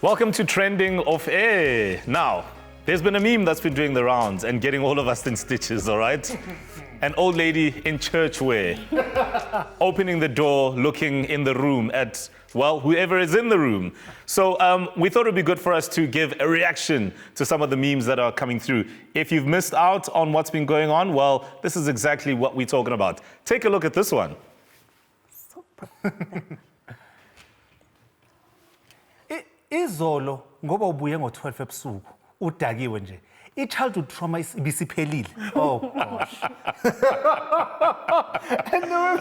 Welcome to Trending Off Air. Now, there's been a meme that's been doing the rounds and getting all of us in stitches, all right? An old lady in church wear, opening the door, looking in the room at, well, whoever is in the room. So we thought it would be good for us to give a reaction to some of the memes that are coming through. If you've missed out on what's been going on, well, this is exactly what we're talking about. Take a look at this one. Izolo ngoba ubuye ngo-12 ebusuku udakiwe nje i-childhood trauma ibisiphelile. Oh gosh. And there were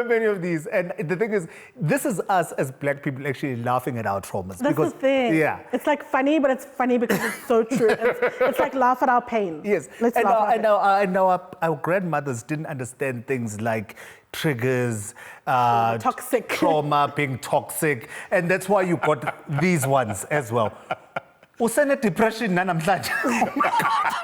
many of these. And the thing is, this is us as black people actually laughing at our traumas. That's because, the thing. Yeah. It's like funny, but it's funny because it's so true. It's like laugh at our pain. Yes. Let's and laugh at and our grandmothers didn't understand things like triggers, toxic trauma being toxic, and that's why you got these ones as well. Usene depression nanamhlanje.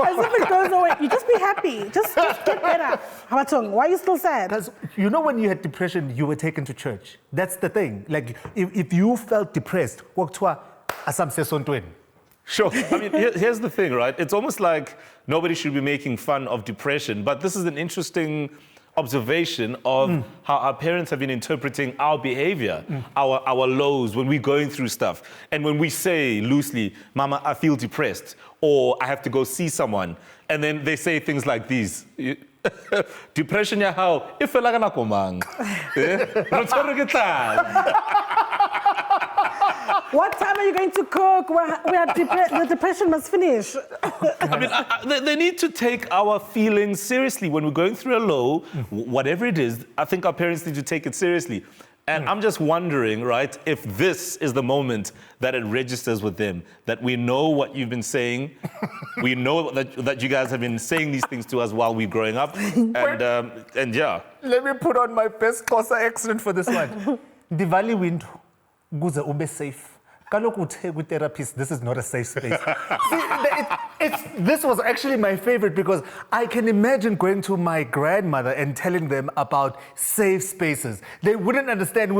As if it goes away. You just be happy. Just get better. Hamatong, why are you still sad? Because you know when you had depression, you were taken to church. That's the thing. Like if you felt depressed, Sure. I mean, here's the thing, right? It's almost like nobody should be making fun of depression, but this is an interesting observation of how our parents have been interpreting our behavior, our lows when we're going through stuff. And when we say loosely, Mama, I feel depressed, or I have to go see someone, and then they say things like these. Depression ya how? If like an akomang. What time are you going to cook? The depression must finish. I mean, they need to take our feelings seriously. When we're going through a low, whatever it is, I think our parents need to take it seriously. And I'm just wondering, right, if this is the moment that it registers with them, that we know what you've been saying, we know that you guys have been saying these things to us while we're growing up, and yeah. Let me put on my best Xhosa accent for this one. Divali window, guze ube safe. Kaloku uthe ku-therapist, this is not a safe space. See, this was actually my favorite because I can imagine going to my grandmother and telling them about safe spaces. They wouldn't understand.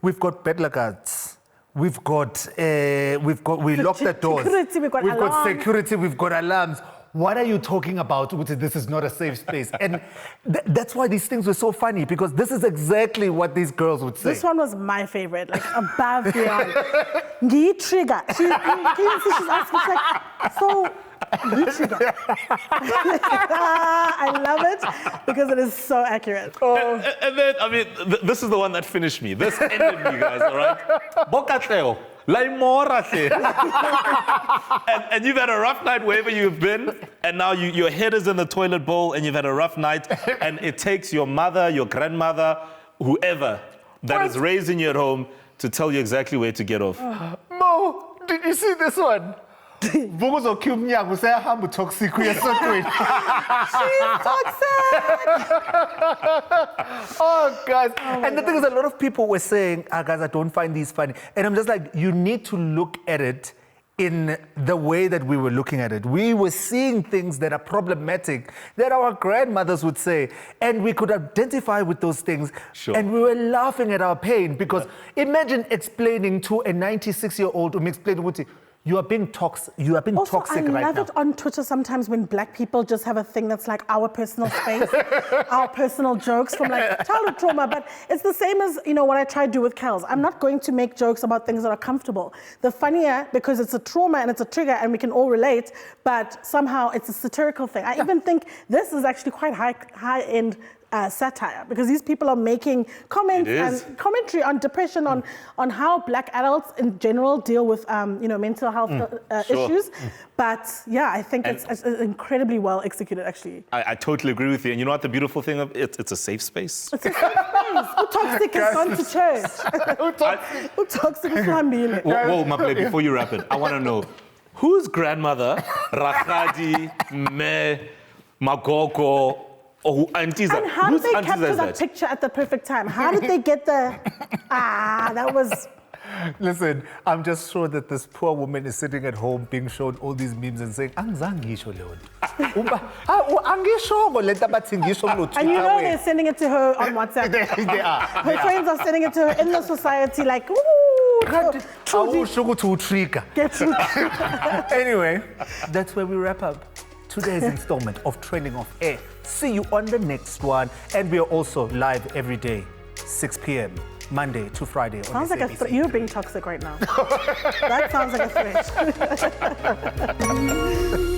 We've got bed guards. We lock the doors. Security, we've got security, we've got alarms. What are you talking about? This is not a safe space. And that's why these things were so funny, because this is exactly what these girls would say. This one was my favorite, like above beyond. Ngi trigger. She's asking, she's like, so, ngi trigger. I love it because it is so accurate. Oh. And then, I mean, this is the one that finished me. This ended me, guys, all right? Bokatleo. And you've had a rough night wherever you've been, and now your head is in the toilet bowl and you've had a rough night, and it takes your mother, your grandmother, whoever that is raising you at home to tell you exactly where to get off. Mo, did you see this one? Toxic. She's toxic. Oh, guys. And the thing is, a lot of people were saying, guys, I don't find these funny. And I'm just like, you need to look at it in the way that we were looking at it. We were seeing things that are problematic that our grandmothers would say, and we could identify with those things. Sure. And we were laughing at our pain because imagine explaining to a 96-year-old you are being toxic. You are being also, toxic right now. I love it on Twitter sometimes when black people just have a thing that's like our personal space, our personal jokes from like childhood trauma. But it's the same as, you know, what I try to do with Kels. I'm not going to make jokes about things that are comfortable. The funnier, because it's a trauma and it's a trigger and we can all relate, but somehow it's a satirical thing. I even think this is actually quite high-end satire, because these people are making comments and commentary on depression, on how black adults in general deal with mental health issues. But yeah, I think it's incredibly well executed, actually. I totally agree with you. And you know what the beautiful thing of it? It's a safe space. It's a safe space. Who toxic has gone to church? Who toxic is Hambile? Whoa, Maple, before you wrap it, I want to know, whose grandmother, Rakadi, Me, Magoko, or aunties? And how did they capture that picture at the perfect time? How did they get the... that was... Listen, I'm just sure that this poor woman is sitting at home being shown all these memes and saying, angizange ngisho leyo nto. Angishongo lento abathi ngisho kulo Twitter. And you know they're sending it to her on WhatsApp. They are. Her friends are sending it to her in the society like, ooh. awusho ukuthi utrigger. Get through. Anyway, that's where we wrap up today's installment of Trending Off Air. See you on the next one. And we are also live every day, 6 p.m., Monday to Friday on Sounds like a SABC. you're being toxic right now. That sounds like a threat.